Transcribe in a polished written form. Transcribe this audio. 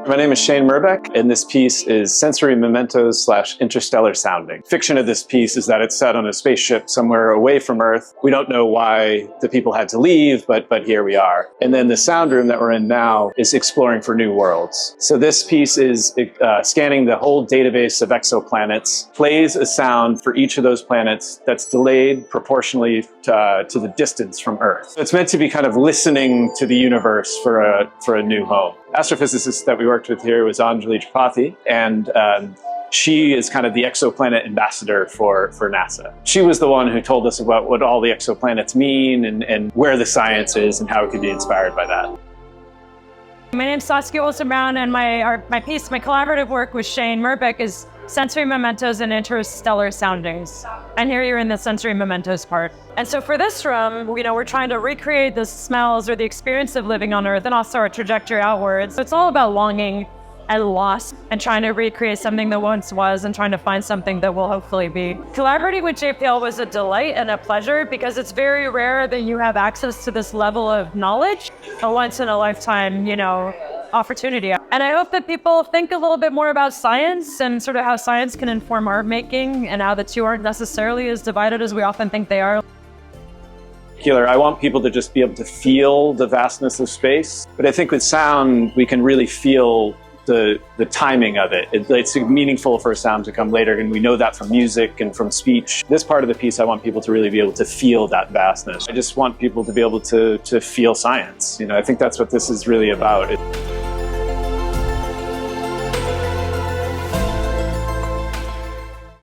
My name is Shane Myrbeck, and this piece is Sensory Mementos / Interstellar Soundings. Fiction of this piece is that it's set on a spaceship somewhere away from Earth. We don't know why the people had to leave, but here we are. And then the sound room that we're in now is exploring for new worlds. So this piece is scanning the whole database of exoplanets, plays a sound for each of those planets that's delayed proportionally to the distance from Earth. So it's meant to be kind of listening to the universe for a new home. Astrophysicist that we worked with here was Anjali Tripathi, and she is kind of the exoplanet ambassador for NASA. She was the one who told us about what all the exoplanets mean and where the science is and how it could be inspired by that. My name's Saskia Brown, and my collaborative work with Shane Myrbeck is Sensory Mementos and Interstellar Soundings. And here you're in the Sensory Mementos part. And so for this room, we're trying to recreate the smells or the experience of living on Earth and also our trajectory outwards. So it's all about longing and loss and trying to recreate something that once was and trying to find something that will hopefully be. Collaborating with JPL was a delight and a pleasure because it's very rare that you have access to this level of knowledge, a once in a lifetime, opportunity. And I hope that people think a little bit more about science and sort of how science can inform art making and how the two aren't necessarily as divided as we often think they are. I want people to just be able to feel the vastness of space, but I think with sound, we can really feel the timing of it. It's meaningful for a sound to come later, and we know that from music and from speech. This part of the piece, I want people to really be able to feel that vastness. I just want people to be able to feel science. I think that's what this is really about.